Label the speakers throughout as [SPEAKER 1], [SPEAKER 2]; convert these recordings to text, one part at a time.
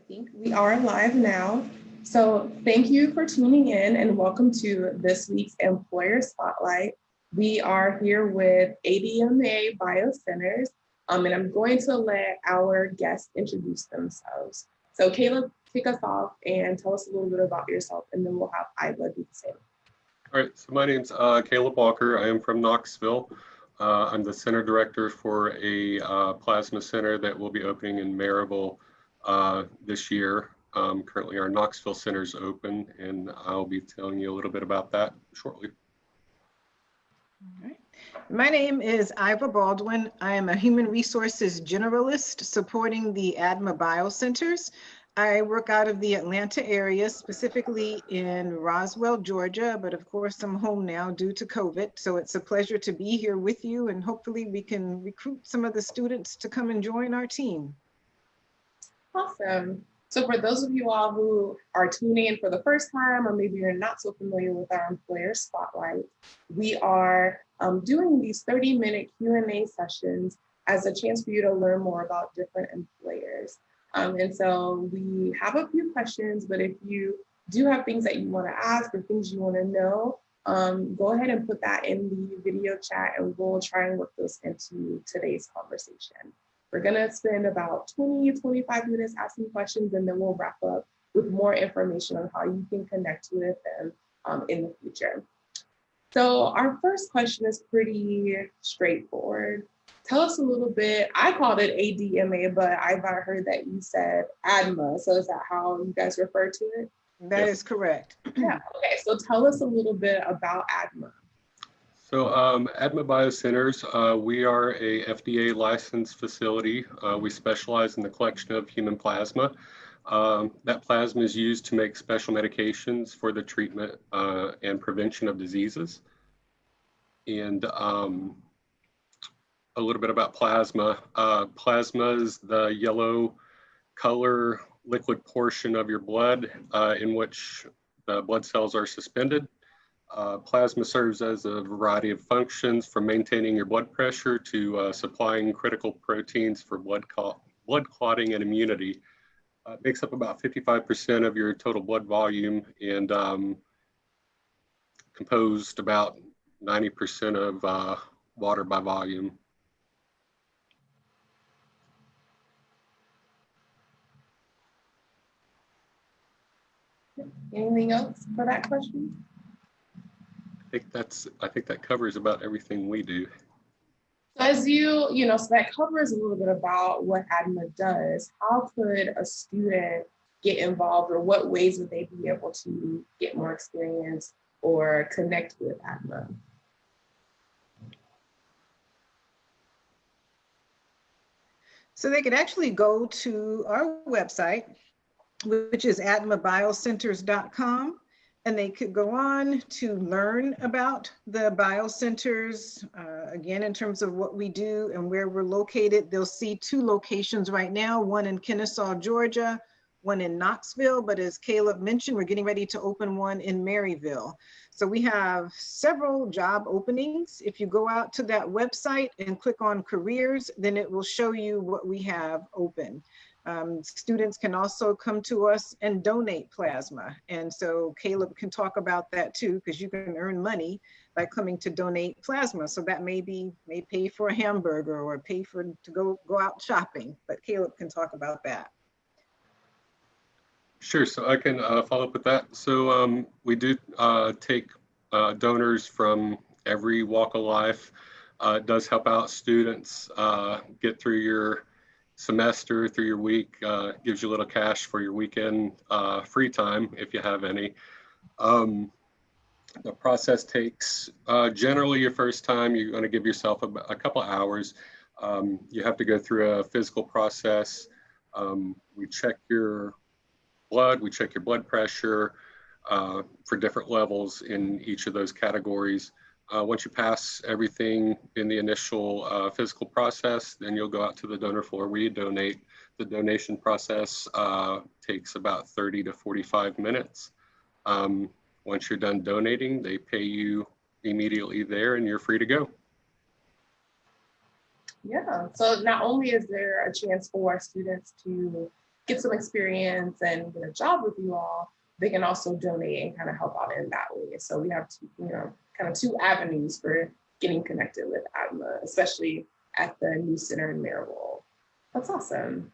[SPEAKER 1] think we are live now. So thank you for tuning in and welcome to this week's Employer Spotlight. We are here with ADMA Biocenters, and I'm going to let our guests introduce themselves. So Caleb, kick us off and tell us a little bit about yourself, and then we'll have Iva do the same.
[SPEAKER 2] All right, so my name's Caleb Walker. I am from Knoxville. I'm the center director for a plasma center that will be opening in Maryville this year. Currently our Knoxville center is open, and I'll be telling you a little bit about that shortly.
[SPEAKER 3] All right. My name is Iva Baldwin. I am a human resources generalist supporting the ADMA Biocenters. I work out of the Atlanta area, specifically in Roswell, Georgia, but of course I'm home now due to COVID. So it's a pleasure to be here with you, and hopefully we can recruit some of the students to come and join our team.
[SPEAKER 1] Awesome. So for those of you all who are tuning in for the first time, or maybe you're not so familiar with our Employer Spotlight, we are doing these 30-minute Q&A sessions as a chance for you to learn more about different employers. And so we have a few questions, but if you do have things that you want to ask or things you want to know, go ahead and put that in the video chat and we'll try and work those into today's conversation. We're going to spend about 20-25 minutes asking questions, and then we'll wrap up with more information on how you can connect with them in the future. So our first question is pretty straightforward. Tell us a little bit. I called it ADMA, but I've heard that you said ADMA. So is that how you guys refer to it?
[SPEAKER 3] That is correct.
[SPEAKER 1] Yeah. Okay. So tell us a little bit about ADMA.
[SPEAKER 2] So ADMA Biocenters, we are a FDA licensed facility. We specialize in the collection of human plasma. That plasma is used to make special medications for the treatment and prevention of diseases. And a little bit about plasma. Plasma is the yellow color liquid portion of your blood in which the blood cells are suspended. Plasma serves as a variety of functions, from maintaining your blood pressure to supplying critical proteins for blood clotting and immunity. It makes up about 55% of your total blood volume and composed about 90% of water by volume.
[SPEAKER 1] Anything else for that question?
[SPEAKER 2] I think that covers about everything we do.
[SPEAKER 1] So as so that covers a little bit about what ADMA does. How could a student get involved, or what ways would they be able to get more experience or connect with ADMA?
[SPEAKER 3] So they could actually go to our website, which is admabiocenters.com. And they could go on to learn about the biocenters, again, in terms of what we do and where we're located. They'll see two locations right now, one in Kennesaw, Georgia, one in Knoxville, but as Caleb mentioned, we're getting ready to open one in Maryville. So we have several job openings. If you go out to that website and click on careers, then it will show you what we have open. Students can also come to us and donate plasma. And so Caleb can talk about that too, because you can earn money by coming to donate plasma. So that may pay for a hamburger or pay to go out shopping, but Caleb can talk about that.
[SPEAKER 2] Sure, so I can follow up with that. So we do take donors from every walk of life. It does help out students get through your semester, through your week, gives you a little cash for your weekend free time if you have any. The process takes, generally your first time, you're going to give yourself a couple hours. You have to go through a physical process. We check your blood, we check your blood pressure for different levels in each of those categories. Once you pass everything in the initial physical process, then you'll go out to the donor floor where you donate. The donation process takes about 30 to 45 minutes. Once you're done donating, they pay you immediately there and you're free to go.
[SPEAKER 1] Yeah, so not only is there a chance for students to get some experience and get a job with you all, they can also donate and kind of help out in that way. So we have two, kind of two avenues for getting connected with ADMA, especially at the new center in Maryville. That's awesome.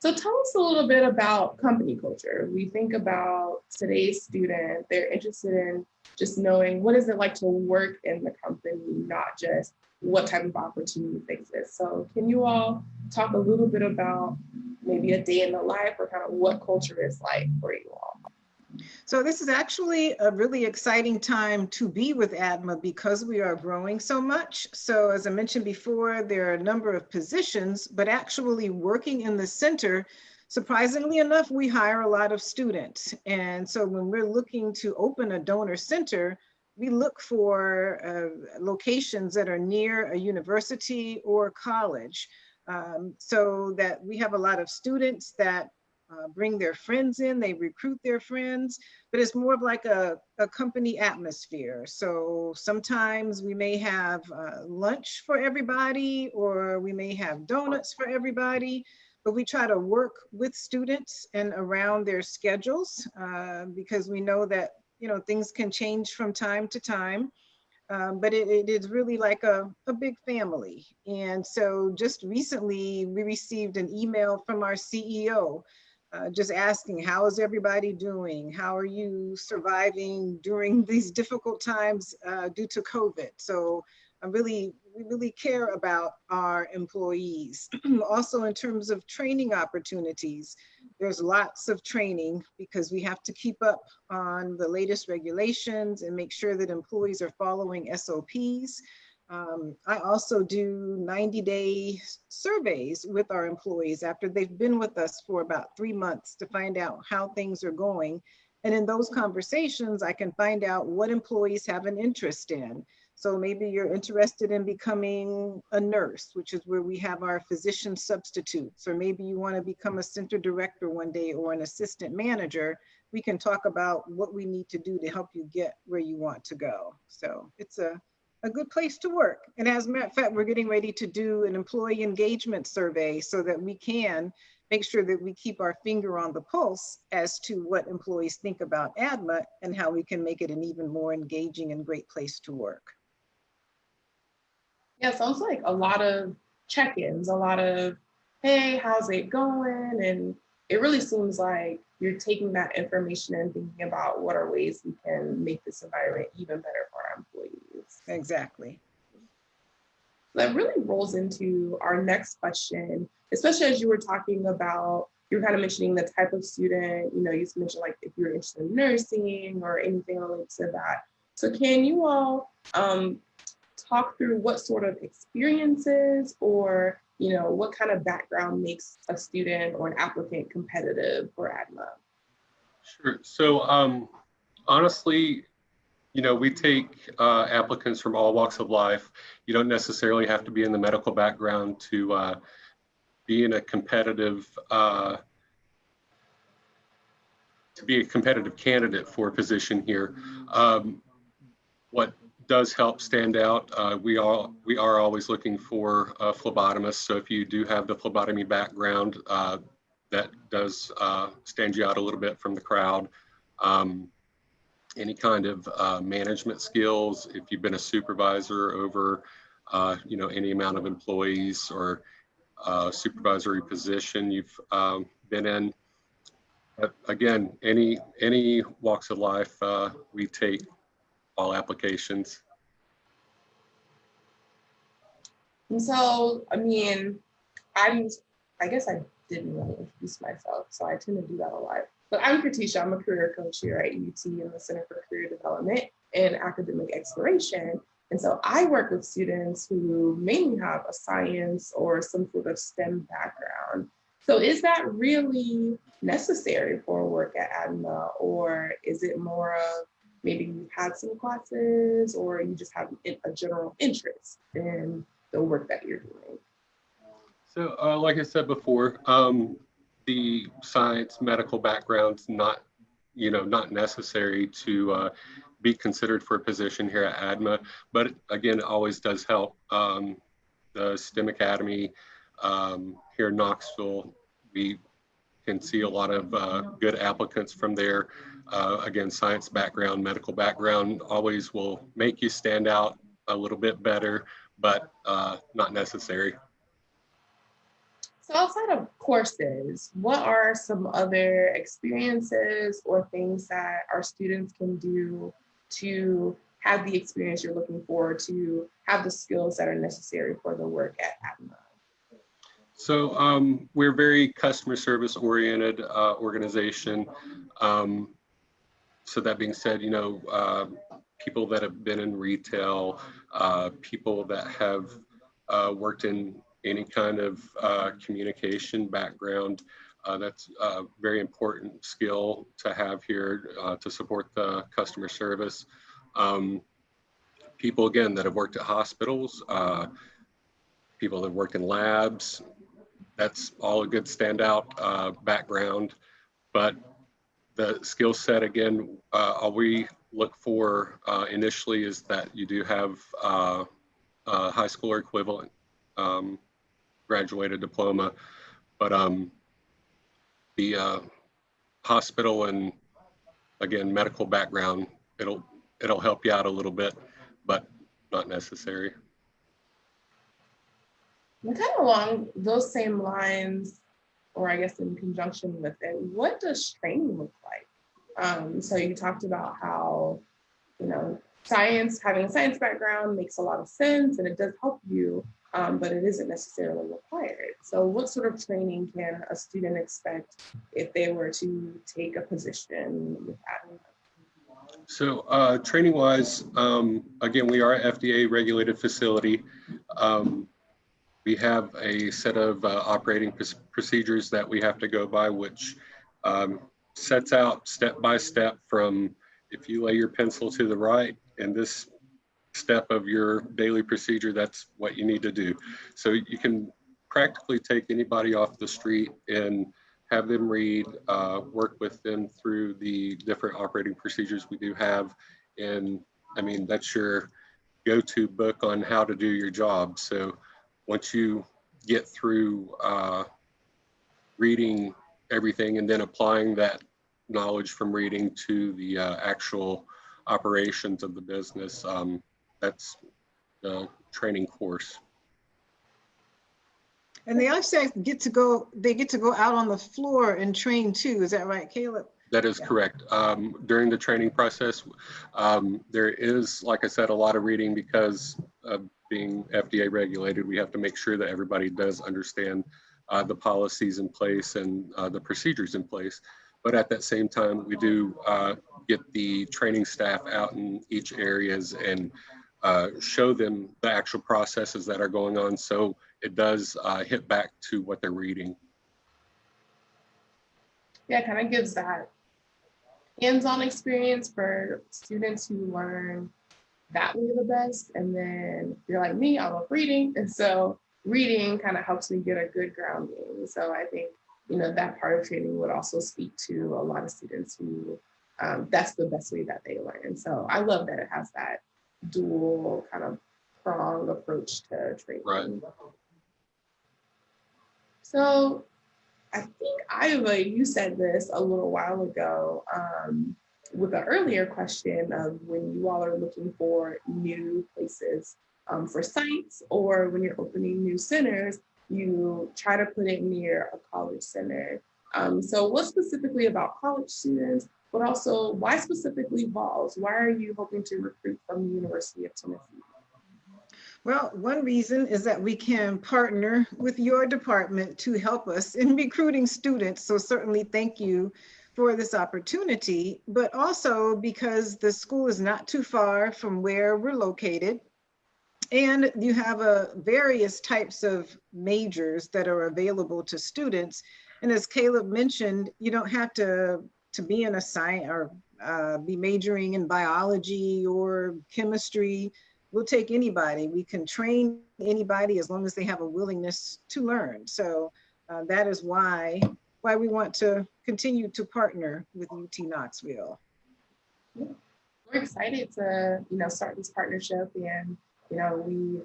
[SPEAKER 1] So tell us a little bit about company culture. We think about today's student, they're interested in just knowing what is it like to work in the company, not just what type of opportunities exist. So can you all talk a little bit about maybe a day in the life or kind of what culture is like for you all?
[SPEAKER 3] So this is actually a really exciting time to be with ADMA because we are growing so much. So as I mentioned before, there are a number of positions, but actually working in the center, surprisingly enough, we hire a lot of students. And so when we're looking to open a donor center, we look for locations that are near a university or college, so that we have a lot of students that bring their friends in, they recruit their friends, but it's more of like a company atmosphere. So sometimes we may have lunch for everybody, or we may have donuts for everybody, but we try to work with students and around their schedules, because we know that things can change from time to time. But it is really like a big family. And so just recently we received an email from our CEO, just asking, how is everybody doing? How are you surviving during these difficult times due to COVID? So we really care about our employees. Also in terms of training opportunities, there's lots of training because we have to keep up on the latest regulations and make sure that employees are following SOPs. I also do 90-day surveys with our employees after they've been with us for about 3 months to find out how things are going. And in those conversations, I can find out what employees have an interest in. So maybe you're interested in becoming a nurse, which is where we have our physician substitutes, or maybe you want to become a center director one day or an assistant manager. We can talk about what we need to do to help you get where you want to go. So it's a good place to work. And as a matter of fact, we're getting ready to do an employee engagement survey so that we can make sure that we keep our finger on the pulse as to what employees think about ADMA and how we can make it an even more engaging and great place to work.
[SPEAKER 1] Yeah, sounds like a lot of check-ins, a lot of, hey, how's it going? And it really seems like you're taking that information and thinking about what are ways we can make this environment even better for our employees.
[SPEAKER 3] Exactly.
[SPEAKER 1] That really rolls into our next question, especially as you were talking about, you're kind of mentioning the type of student, you mentioned like if you're interested in nursing or anything related to that. So can you all talk through what sort of experiences or what kind of background makes a student or an applicant competitive for ADMA?
[SPEAKER 2] Sure. So honestly, we take applicants from all walks of life. You don't necessarily have to be in the medical background to be in a competitive candidate for a position here. What does help stand out, we are always looking for phlebotomists. So if you do have the phlebotomy background, that does stand you out a little bit from the crowd. Any kind of management skills, if you've been a supervisor over any amount of employees or supervisory position you've been in. But again, any walks of life, we take all applications.
[SPEAKER 1] And so, I guess I didn't really introduce myself, so I tend to do that a lot. But I'm Katisha, I'm a career coach here at UT in the Center for Career Development and Academic Exploration. And so I work with students who mainly have a science or some sort of STEM background. So is that really necessary for work at ADMA, or is it more of maybe you've had some classes or you just have a general interest in the work that you're doing?
[SPEAKER 2] So like I said before, the science medical background's not necessary to be considered for a position here at ADMA, but again, it always does help. The STEM Academy Here in Knoxville, we can see a lot of good applicants from there. Again, science background, medical background always will make you stand out a little bit better, but not necessary.
[SPEAKER 1] So outside of courses, what are some other experiences or things that our students can do to have the experience you're looking for, to have the skills that are necessary for the work at ADMA?
[SPEAKER 2] So we're very customer service oriented organization. So that being said, you know, people that have been in retail, people that have worked in any kind of communication background, that's a very important skill to have here to support the customer service. People, again, that have worked at hospitals, people that have worked in labs, that's all a good standout background. But the skill set, again, all we look for initially is that you do have a high school or equivalent graduated diploma. But the hospital and, again, medical background, it'll help you out a little bit, but not necessary.
[SPEAKER 1] And kind of along those same lines, or I guess in conjunction with it, what does training look like? So you talked about how, you know, having a science background makes a lot of sense and it does help you, but it isn't necessarily required. So what sort of training can a student expect if they were to take a position with ADMA?
[SPEAKER 2] So training wise, again, we are an FDA regulated facility. We have a set of operating procedures that we have to go by, which sets out step by step from if you lay your pencil to the right and this step of your daily procedure, that's what you need to do. So you can practically take anybody off the street and have them read, work with them through the different operating procedures we do have. And I mean, that's your go-to book on how to do your job. So once you get through reading everything and then applying that knowledge from reading to the actual operations of the business, that's the training course.
[SPEAKER 3] And they also get to go out on the floor and train too. Is that right, Caleb?
[SPEAKER 2] That is correct. During the training process, there is, like I said, a lot of reading because of being FDA regulated. We have to make sure that everybody does understand the policies in place and the procedures in place. But at that same time, we do get the training staff out in each areas and show them the actual processes that are going on. So it does hit back to what they're reading.
[SPEAKER 1] Yeah, it kind of gives that hands-on experience for students who learn that way the best. And then if you're like me, I love reading. And so reading kind of helps me get a good grounding. So I think, you know, that part of training would also speak to a lot of students who that's the best way that they learn. So I love that it has that dual kind of pronged approach to training.
[SPEAKER 2] Right.
[SPEAKER 1] So I think Iowa, you said this a little while ago with an earlier question of when you all are looking for new places for sites, or when you're opening new centers, you try to put it near a college center. So what specifically about college students, but also why specifically Vols? Why are you hoping to recruit from the University of Tennessee?
[SPEAKER 3] Well, one reason is that we can partner with your department to help us in recruiting students. So certainly thank you for this opportunity, but also because the school is not too far from where we're located. And you have various types of majors that are available to students. And as Caleb mentioned, you don't have to be in a science or be majoring in biology or chemistry. We'll take anybody. We can train anybody as long as they have a willingness to learn. So that is why we want to continue to partner with UT Knoxville.
[SPEAKER 1] We're excited to, start this partnership, and, we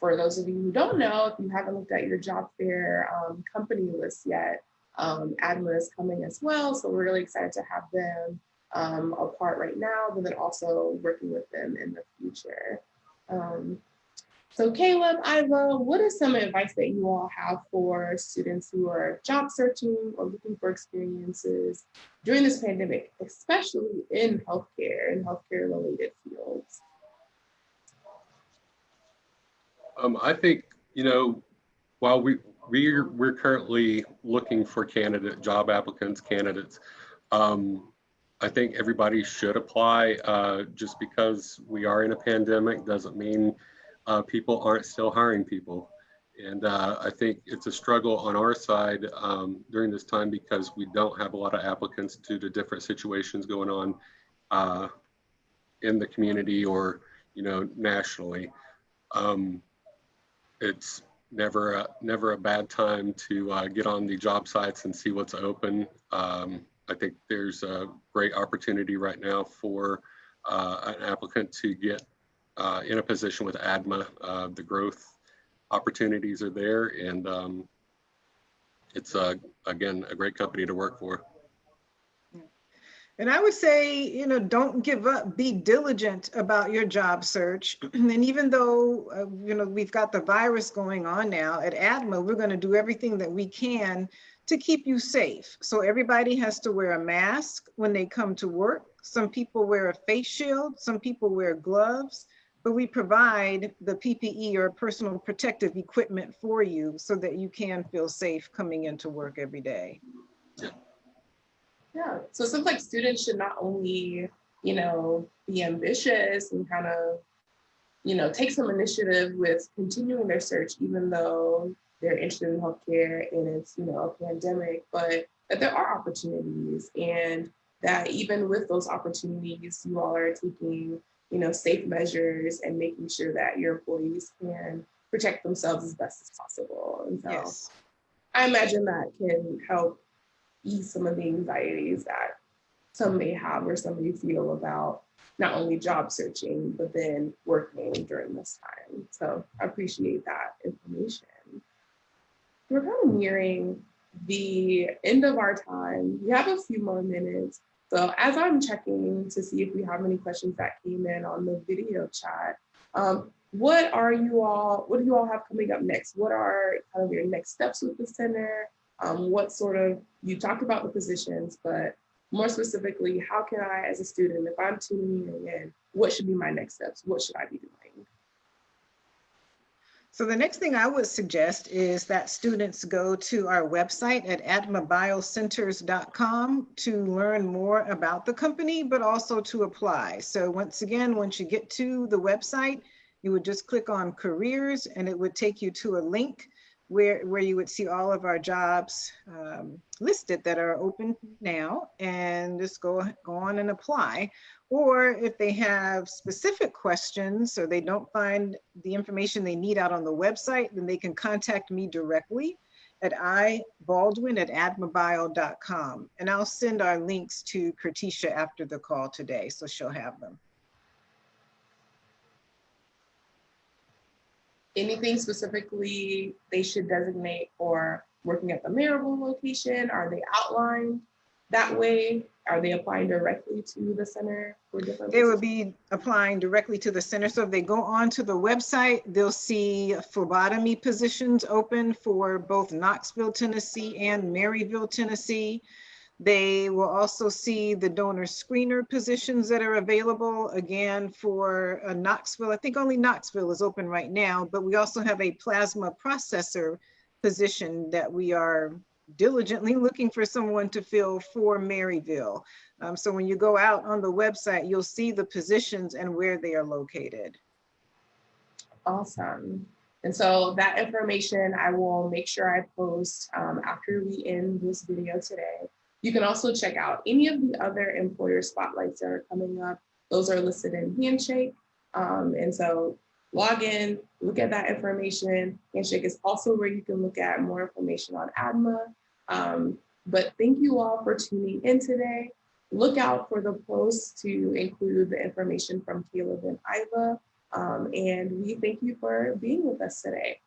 [SPEAKER 1] for those of you who don't know, if you haven't looked at your job fair company list yet, ADMA is coming as well. So we're really excited to have them a part right now, but then also working with them in the future. So Caleb, Iva, what is some advice that you all have for students who are job searching or looking for experiences during this pandemic, especially in healthcare and healthcare related fields?
[SPEAKER 2] I think, you know, while we're currently looking for job candidates, I think everybody should apply. Just because we are in a pandemic doesn't mean people aren't still hiring people. And I think it's a struggle on our side during this time because we don't have a lot of applicants due to different situations going on in the community or, you know, nationally. It's never a bad time to get on the job sites and see what's open. I think there's a great opportunity right now for an applicant to get in a position with ADMA. The growth opportunities are there, and it's again a great company to work for.
[SPEAKER 3] And I would say, you know, don't give up, be diligent about your job search. And even though, you know, we've got the virus going on now at ADMA, we're going to do everything that we can to keep you safe. So everybody has to wear a mask when they come to work. Some people wear a face shield, some people wear gloves, but we provide the PPE or personal protective equipment for you so that you can feel safe coming into work every day.
[SPEAKER 1] Yeah, so it seems like students should not only, you know, be ambitious and kind of, you know, take some initiative with continuing their search, even though they're interested in healthcare and it's, you know, a pandemic, but that there are opportunities and that even with those opportunities, you all are taking, you know, safe measures and making sure that your employees can protect themselves as best as possible. And so
[SPEAKER 3] Yes.
[SPEAKER 1] I imagine that can help ease some of the anxieties that some may have or some may feel about not only job searching, but then working during this time. So I appreciate that information. We're kind of nearing the end of our time. We have a few more minutes. So as I'm checking to see if we have any questions that came in on the video chat, what do you all have coming up next? What are kind of your next steps with the center? What sort of, you talked about the positions, but more specifically, how can I, as a student, if I'm tuning in, what should be my next steps? What should I be doing?
[SPEAKER 3] So the next thing I would suggest is that students go to our website at admabiocenters.com to learn more about the company, but also to apply. So once again, once you get to the website, you would just click on careers and it would take you to a link where you would see all of our jobs listed that are open now, and just go on and apply. Or if they have specific questions or they don't find the information they need out on the website, then they can contact me directly at ibaldwin@admabio.com. And I'll send our links to Kertisha after the call today, so she'll have them.
[SPEAKER 1] Anything specifically they should designate for working at the Maryville location? Are they outlined that way? Are they applying directly to the center for different
[SPEAKER 3] They
[SPEAKER 1] positions?
[SPEAKER 3] would be applying directly to the center. So if they go onto the website, they'll see phlebotomy positions open for both Knoxville, Tennessee and Maryville, Tennessee. They will also see the donor screener positions that are available, again, for Knoxville. I think only Knoxville is open right now, but we also have a plasma processor position that we are diligently looking for someone to fill for Maryville. So when you go out on the website, you'll see the positions and where they are located.
[SPEAKER 1] Awesome. And so that information I will make sure I post after we end this video today. You can also check out any of the other employer spotlights that are coming up. Those are listed in Handshake. And so log in, look at that information. Handshake is also where you can look at more information on ADMA. But thank you all for tuning in today. Look out for the posts to include the information from Caleb and Iva And we thank you for being with us today.